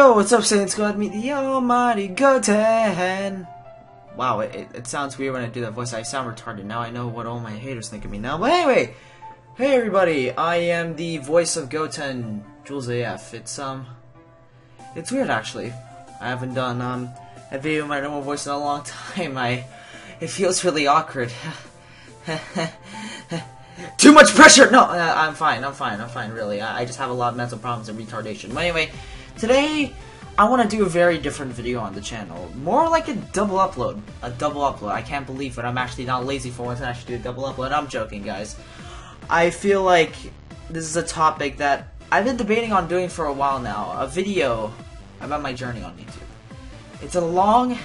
Yo, what's up, Saints God? Meet the almighty Goten! Wow, it sounds weird when I do that voice. I sound retarded. Now I know what all my haters think of me now. But anyway, hey everybody, I am the voice of Goten, Jules AF. It's weird actually. I haven't done a video with my normal voice in a long time. It feels really awkward. Too much pressure! No, I'm fine, really. I just have a lot of mental problems and retardation. But anyway, today, I want to do a very different video on the channel. More like a double upload. I can't believe it. I'm actually not lazy for once and actually do a double upload. I'm joking, guys. I feel like this is a topic that I've been debating on doing for a while now. A video about my journey on YouTube. It's a long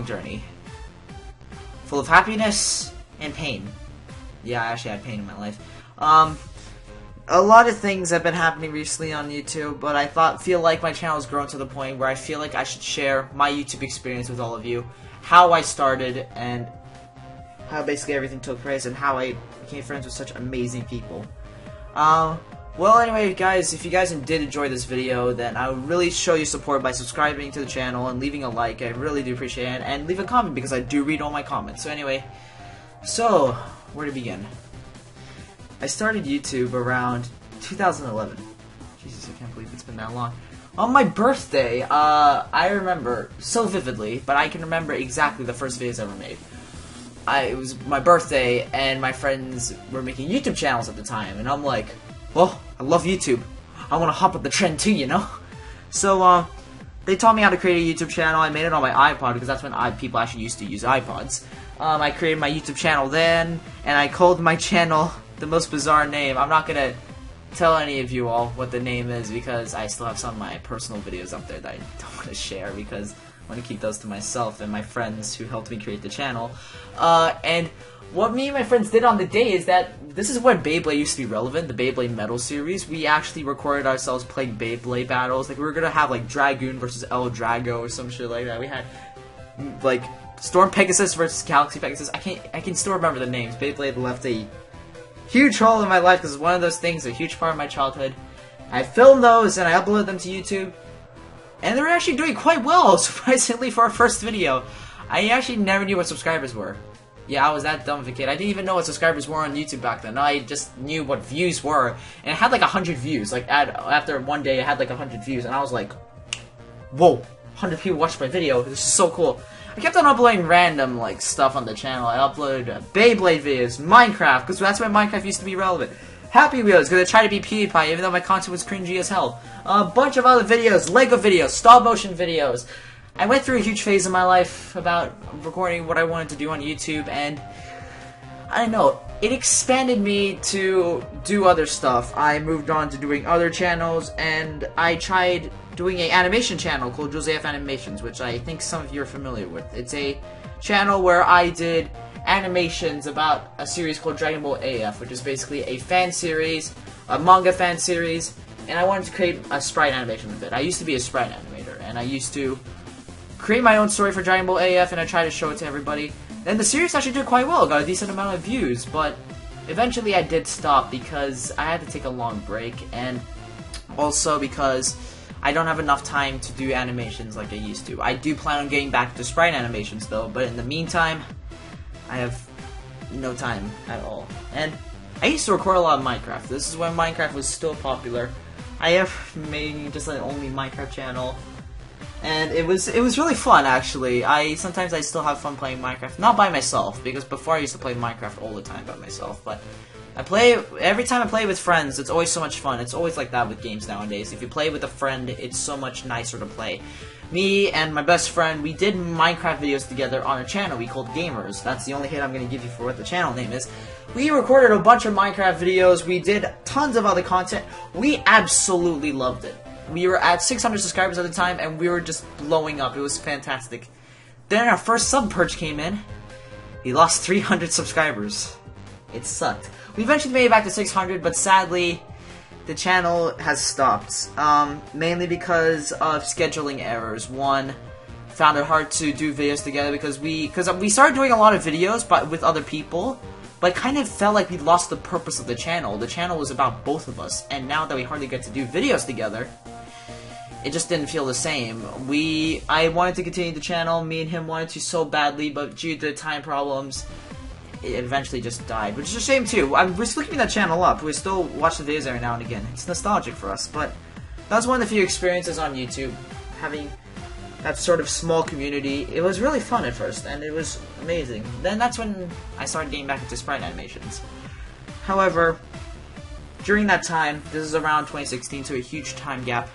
journey. Full of happiness and pain. Yeah, I actually had pain in my life. A lot of things have been happening recently on YouTube, but I feel like my channel has grown to the point where I feel like I should share my YouTube experience with all of you, how I started, and how basically everything took place, and how I became friends with such amazing people. Well, anyway, guys, if you guys did enjoy this video, then I would really show you support by subscribing to the channel and leaving a like. I really do appreciate it, and leave a comment because I do read all my comments. So anyway, where to begin? I started YouTube around 2011. Jesus, I can't believe it's been that long. On my birthday, I remember so vividly, but I can remember exactly the first videos I ever made. It was my birthday, and my friends were making YouTube channels at the time, and I'm like, well, I love YouTube. I want to hop with the trend too, you know? So, they taught me how to create a YouTube channel. I made it on my iPod, because that's when people actually used to use iPods. I created my YouTube channel then, and I called my channel the most bizarre name. I'm not gonna tell any of you all what the name is because I still have some of my personal videos up there that I don't want to share because I want to keep those to myself and my friends who helped me create the channel. And what me and my friends did on the day is that this is when Beyblade used to be relevant, the Beyblade Metal series. We actually recorded ourselves playing Beyblade battles. Like, we were gonna have like Dragoon versus El Drago or some shit like that. We had like Storm Pegasus versus Galaxy Pegasus. I can still remember the names. Beyblade left a huge hole in my life because it's one of those things, a huge part of my childhood. I filmed those and I uploaded them to YouTube, and they were actually doing quite well, surprisingly, for our first video. I actually never knew what subscribers were. Yeah, I was that dumb of a kid. I didn't even know what subscribers were on YouTube back then. I just knew what views were, and it had like 100 views. Like, after one day, it had like 100 views, and I was like, whoa, 100 people watched my video. This is so cool. I kept on uploading random, like, stuff on the channel. I uploaded Beyblade videos, Minecraft, because that's when Minecraft used to be relevant. Happy Wheels, because I tried to be PewDiePie, even though my content was cringy as hell. A bunch of other videos, Lego videos, stop-motion videos. I went through a huge phase in my life about recording what I wanted to do on YouTube, and I don't know, it expanded me to do other stuff. I moved on to doing other channels, and I tried doing an animation channel called Jules AF Animations, which I think some of you are familiar with. It's a channel where I did animations about a series called Dragon Ball AF, which is basically a fan series, a manga fan series, and I wanted to create a sprite animation with it. I used to be a sprite animator, and I used to create my own story for Dragon Ball AF, and I tried to show it to everybody. And the series actually did quite well, got a decent amount of views, but eventually I did stop because I had to take a long break, and also because I don't have enough time to do animations like I used to. I do plan on getting back to sprite animations though, but in the meantime, I have no time at all. And I used to record a lot of Minecraft. This is when Minecraft was still popular. I have made just an only Minecraft channel, and it was really fun actually. Sometimes I still have fun playing Minecraft, not by myself, because before I used to play Minecraft all the time by myself, but every time I play with friends, it's always so much fun. It's always like that with games nowadays. If you play with a friend, it's so much nicer to play. Me and my best friend, we did Minecraft videos together on a channel we called Gamers. That's the only hint I'm going to give you for what the channel name is. We recorded a bunch of Minecraft videos. We did tons of other content. We absolutely loved it. We were at 600 subscribers at the time, and we were just blowing up. It was fantastic. Then our first sub purge came in. We lost 300 subscribers. It sucked. We eventually made it back to 600, but sadly, the channel has stopped. Mainly because of scheduling errors. One, found it hard to do videos together because we started doing a lot of videos, but with other people, but it kind of felt like we lost the purpose of the channel. The channel was about both of us, and now that we hardly get to do videos together, it just didn't feel the same. I wanted to continue the channel, me and him wanted to so badly, but due to time problems, it eventually just died, which is a shame too. We're still keeping that channel up, we still watch the videos every now and again. It's nostalgic for us, but that was one of the few experiences on YouTube, having that sort of small community. It was really fun at first, and it was amazing. Then that's when I started getting back into sprite animations. However, during that time, this is around 2016, so a huge time gap,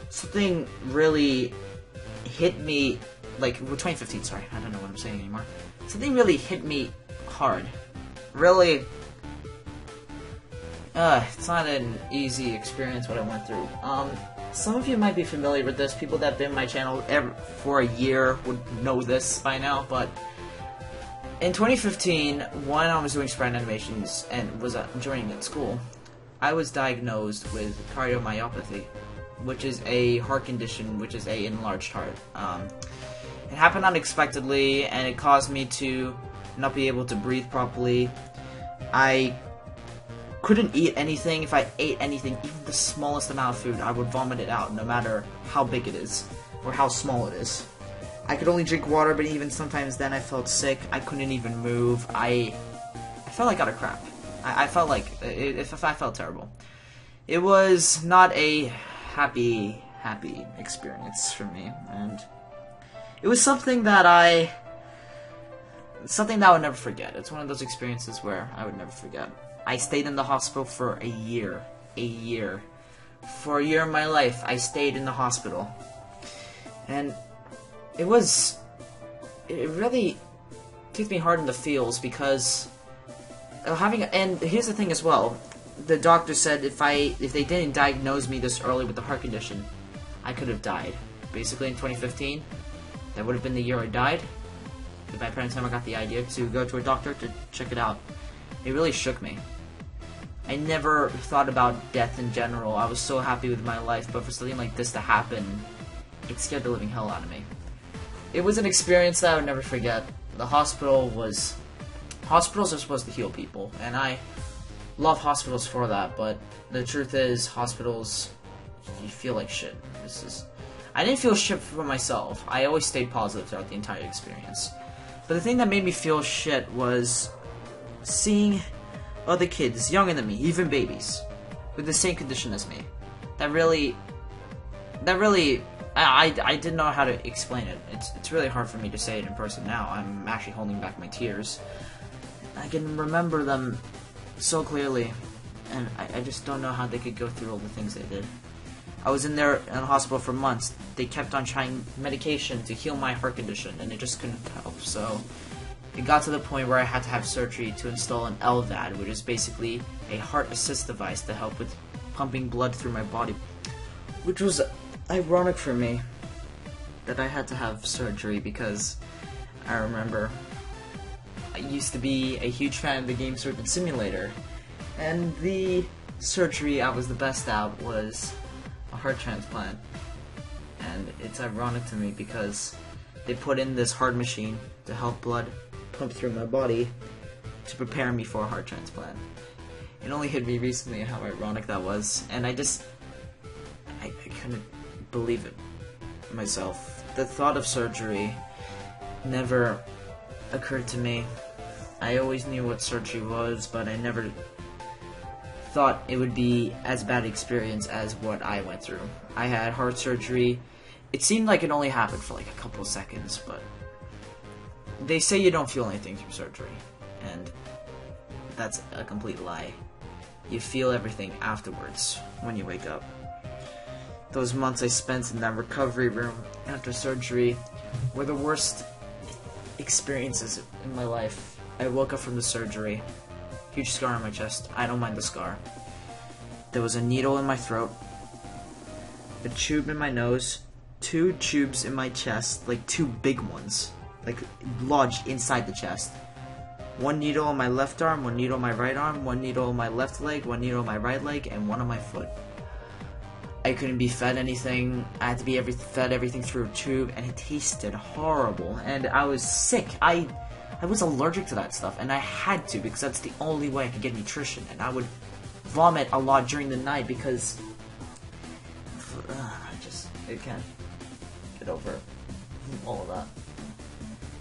something really hit me, like, 2015, sorry, I don't know what I'm saying anymore. Something really hit me hard. Really, it's not an easy experience what I went through. Some of you might be familiar with this, people that have been on my channel for a year would know this by now, but in 2015, when I was doing sprite animations and was joining at school, I was diagnosed with cardiomyopathy, which is a heart condition, which is a enlarged heart. It happened unexpectedly, and it caused me to not be able to breathe properly. I couldn't eat anything. If I ate anything, even the smallest amount of food, I would vomit it out, no matter how big it is, or how small it is. I could only drink water, but even sometimes then I felt sick. I couldn't even move. I felt like out of crap. I felt like, if I felt terrible. It was not a happy experience for me, and it was something that I would never forget. It's one of those experiences where I would never forget. I stayed in the hospital for a year. For a year of my life, I stayed in the hospital. And it really kicked me hard in the feels because and here's the thing as well. The doctor said if they didn't diagnose me this early with the heart condition, I could have died. Basically in 2015, that would have been the year I died. By the time I got the idea to go to a doctor to check it out. It really shook me. I never thought about death in general. I was so happy with my life, but for something like this to happen, it scared the living hell out of me. It was an experience that I would never forget. The hospitals are supposed to heal people, and I love hospitals for that, but the truth is, hospitals, you feel like shit. I didn't feel shit for myself. I always stayed positive throughout the entire experience. But the thing that made me feel shit was seeing other kids, younger than me, even babies, with the same condition as me. That really, I didn't know how to explain it. It's really hard for me to say it in person now. I'm actually holding back my tears. I can remember them so clearly, and I just don't know how they could go through all the things they did. I was in the hospital for months. They kept on trying medication to heal my heart condition, and it just couldn't help. So it got to the point where I had to have surgery to install an LVAD, which is basically a heart assist device to help with pumping blood through my body. Which was ironic for me that I had to have surgery because I remember I used to be a huge fan of the game Surgeon Simulator, and the surgery I was the best at was a heart transplant. And it's ironic to me because they put in this heart machine to help blood pump through my body to prepare me for a heart transplant. It only hit me recently how ironic that was, and I couldn't believe it myself. The thought of surgery never occurred to me. I always knew what surgery was, but I never thought it would be as bad an experience as what I went through. I had heart surgery. It seemed like it only happened for like a couple of seconds, but they say you don't feel anything through surgery, and that's a complete lie. You feel everything afterwards when you wake up. Those months I spent in that recovery room after surgery were the worst experiences in my life. I woke up from the surgery, huge scar on my chest. I don't mind the scar. There was a needle in my throat, a tube in my nose, 2 tubes in my chest, like 2 big ones, like lodged inside the chest. 1 needle on my left arm, 1 needle on my right arm, 1 needle on my left leg, 1 needle on my right leg, and 1 on my foot. I couldn't be fed anything. I had to be fed everything through a tube, and it tasted horrible. And I was sick. I was allergic to that stuff, and I had to because that's the only way I could get nutrition. And I would vomit a lot during the night because I can't get over all of that.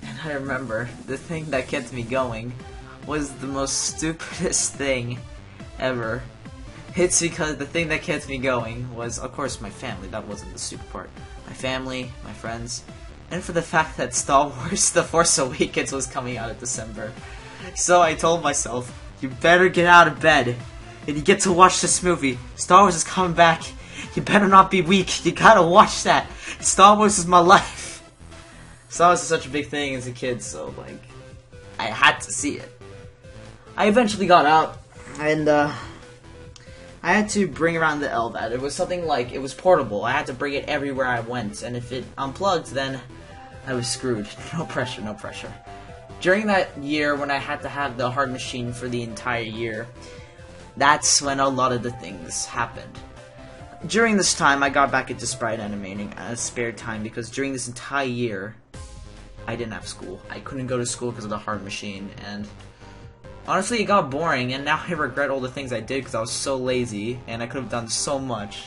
And I remember the thing that kept me going was the most stupidest thing ever. It's because the thing that kept me going was, of course, my family. That wasn't the stupid part. My family, my friends, and for the fact that Star Wars The Force Awakens was coming out in December. So I told myself, you better get out of bed and you get to watch this movie. Star Wars is coming back. You better not be weak. You gotta watch that. Star Wars is my life. Star Wars is such a big thing as a kid, so like, I had to see it. I eventually got out, and I had to bring around the LVAD. It was something like, it was portable. I had to bring it everywhere I went, and if it unplugged, then I was screwed. No pressure, no pressure. During that year, when I had to have the hard machine for the entire year, that's when a lot of the things happened. During this time, I got back into sprite animating as spare time, because during this entire year, I didn't have school. I couldn't go to school because of the hard machine, and honestly, it got boring, and now I regret all the things I did because I was so lazy, and I could have done so much,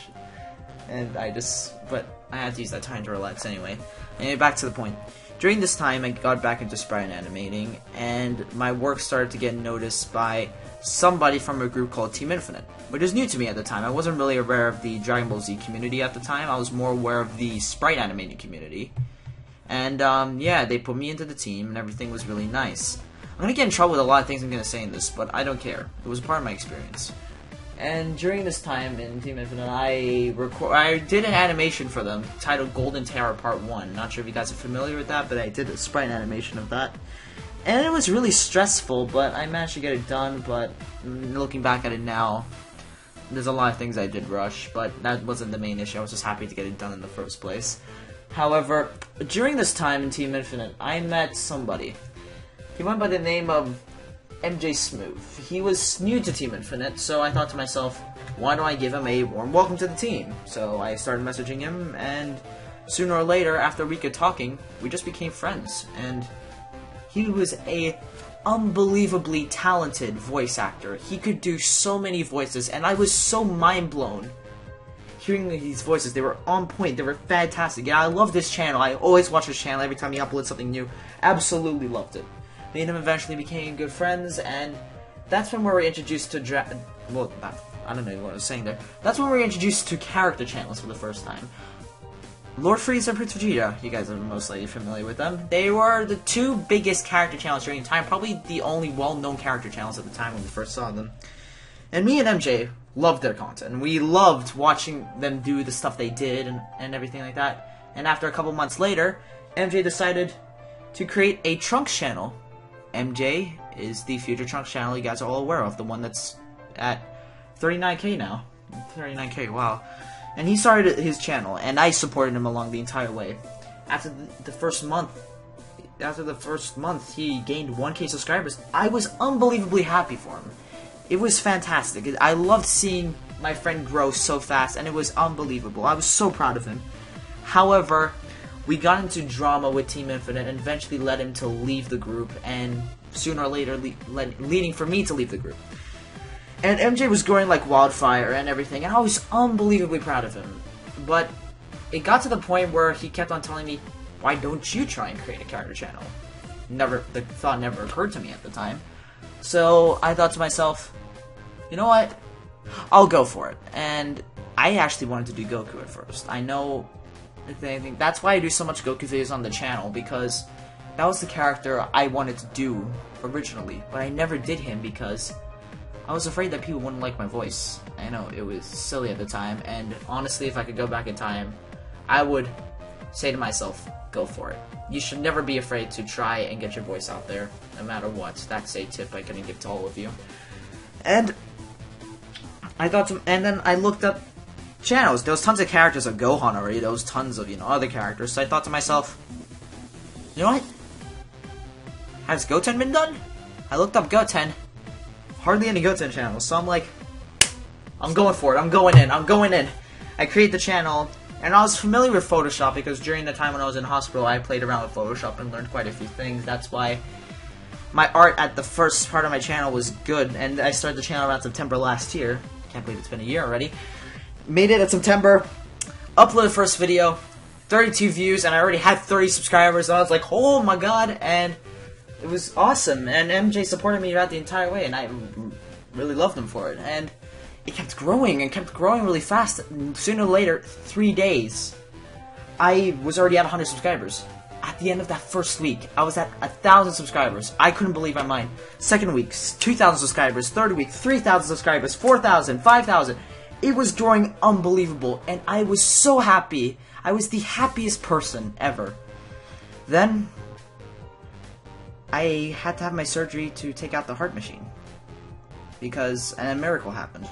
and but I had to use that time to relax anyway. Anyway, back to the point. During this time, I got back into sprite animating, and my work started to get noticed by somebody from a group called Team Infinite, which is new to me at the time. I wasn't really aware of the Dragon Ball Z community at the time. I was more aware of the sprite animating community. And, yeah, they put me into the team, and everything was really nice. I'm gonna get in trouble with a lot of things I'm gonna say in this, but I don't care. It was a part of my experience. And during this time in Team Infinite, I did an animation for them titled Golden Terror Part 1. Not sure if you guys are familiar with that, but I did a sprite animation of that. And it was really stressful, but I managed to get it done, but looking back at it now, there's a lot of things I did rush, but that wasn't the main issue. I was just happy to get it done in the first place. However, during this time in Team Infinite, I met somebody. He went by the name of MJ Smooth. He was new to Team Infinite, so I thought to myself, why don't I give him a warm welcome to the team? So I started messaging him, and sooner or later, after a week of talking, we just became friends. And he was a unbelievably talented voice actor. He could do so many voices, and I was so mind blown hearing these voices. They were on point. They were fantastic. Yeah, I love this channel. I always watch this channel every time he uploads something new. Absolutely loved it. Me and him eventually became good friends, and that's when we were introduced to I don't know what I was saying there. That's when we were introduced to character channels for the first time. Lord Frieza and Prince Vegeta, you guys are most likely familiar with them. They were the two biggest character channels during the time, probably the only well-known character channels at the time when we first saw them. And me and MJ loved their content. We loved watching them do the stuff they did and everything like that. And after a couple months later, MJ decided to create a Trunks channel. MJ is the future Trunks channel you guys are all aware of, the one that's at 39k now. 39k, wow. And he started his channel, and I supported him along the entire way. After the first month, he gained 1k subscribers. I was unbelievably happy for him. It was fantastic. I loved seeing my friend grow so fast, and it was unbelievable. I was so proud of him. However, we got into drama with Team Infinite and eventually led him to leave the group, and sooner or later leading for me to leave the group. And MJ was growing like wildfire and everything, and I was unbelievably proud of him. But it got to the point where he kept on telling me, why don't you try and create a character channel? The thought never occurred to me at the time. So I thought to myself, you know what? I'll go for it. And I actually wanted to do Goku at first. I know, that's why I do so much Goku videos on the channel, because that was the character I wanted to do originally. But I never did him because I was afraid that people wouldn't like my voice. I know, it was silly at the time, and honestly, if I could go back in time, I would say to myself, go for it. You should never be afraid to try and get your voice out there, no matter what. That's a tip I can give to all of you. And then I looked up channels. There was tons of characters of Gohan already. There was tons of, other characters. So I thought to myself, you know what? Has Goten been done? I looked up Goten. Hardly any Goten channels. So I'm like, I'm going for it. I'm going in. I create the channel. And I was familiar with Photoshop because during the time when I was in hospital, I played around with Photoshop and learned quite a few things. That's why my art at the first part of my channel was good. And I started the channel around September last year. Can't believe it's been a year already. Made it in September. uploaded the first video, 32 views, and I already had 30 subscribers, and I was like, oh my god, and it was awesome, and MJ supported me throughout the entire way, and I really loved him for it, and it kept growing, and kept growing really fast. Sooner or later, 3 days, I was already at 100 subscribers. At the end of that first week, I was at 1,000 subscribers. I couldn't believe my mind. Second week, 2,000 subscribers. Third week, 3,000 subscribers. 4,000, 5,000. It was growing unbelievable, and I was so happy. I was the happiest person ever. Then, I had to have my surgery to take out the heart machine. Because a miracle happened.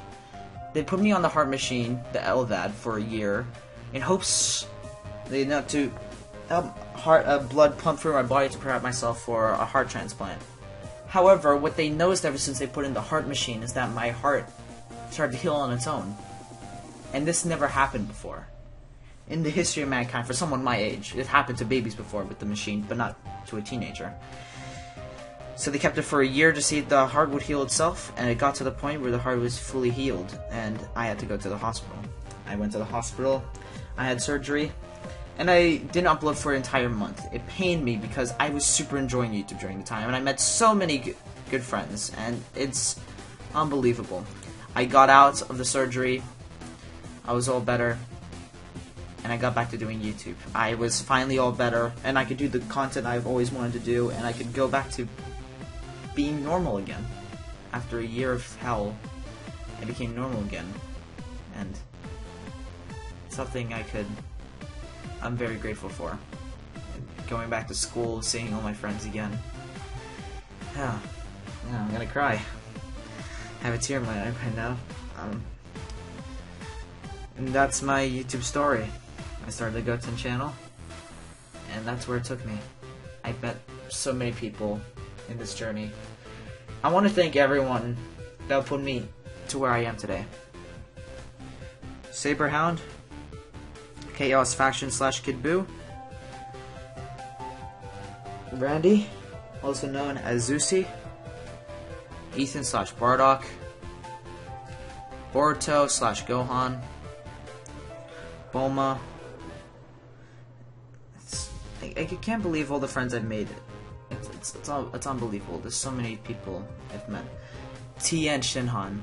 They put me on the heart machine, the LVAD, for a year, in hopes to blood pump through my body to prepare myself for a heart transplant. However, what they noticed ever since they put in the heart machine is that my heart started to heal on its own. And this never happened before. In the history of mankind, for someone my age. It happened to babies before with the machine, but not to a teenager. So they kept it for a year to see if the heart would heal itself, and it got to the point where the heart was fully healed, and I had to go to the hospital. I went to the hospital, I had surgery, and I didn't upload for an entire month. It pained me because I was super enjoying YouTube during the time, and I met so many good friends, and it's unbelievable. I got out of the surgery, I was all better, and I got back to doing YouTube. I was finally all better, and I could do the content I've always wanted to do, and I could go back to being normal again. After a year of hell, I became normal again, and something I'm very grateful for. Going back to school, seeing all my friends again. Yeah, I'm gonna cry. I have a tear in my eye right now. And that's my YouTube story. I started the Goten channel, and that's where it took me. I've met so many people in this journey. I want to thank everyone that put me to where I am today. Saberhound, Chaos Faction / Kid Boo, Randy, also known as Zusi, Ethan / Bardock, Boruto / Gohan, Bulma. I can't believe all the friends I've made. It's unbelievable. There's so many people I've met. TN Shinhan.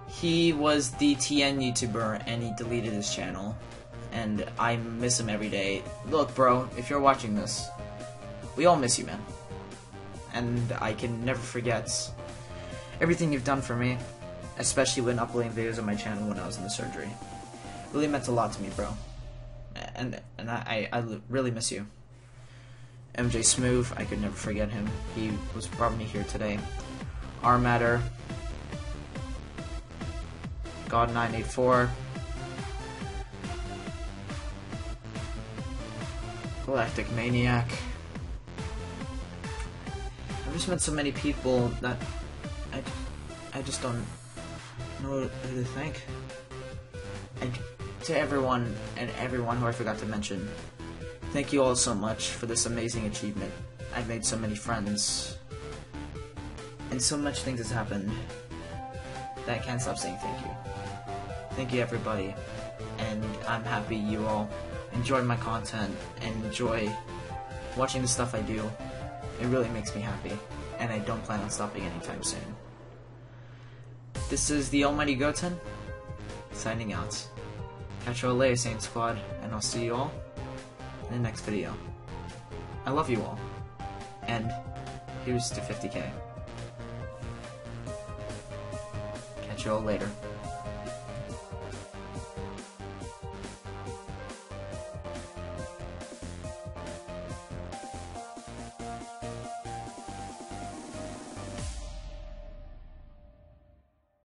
He was the TN YouTuber, and he deleted his channel. And I miss him every day. Look, bro, if you're watching this, we all miss you, man. And I can never forget everything you've done for me, especially when uploading videos on my channel when I was in the surgery. It really meant a lot to me, bro. And I really miss you. MJ Smooth, I could never forget him. He brought me here today. Armatter, God 984, Galactic Maniac. I've just met so many people that I just don't know who to thank. And to everyone who I forgot to mention, thank you all so much for this amazing achievement. I've made so many friends, and so much things has happened that I can't stop saying thank you. Thank you, everybody, and I'm happy you all enjoy my content and enjoy watching the stuff I do. It really makes me happy, and I don't plan on stopping anytime soon. This is the Almighty Goten, signing out. Catch you all later, Saint Squad, and I'll see you all in the next video. I love you all, and here's to 50K. Catch you all later.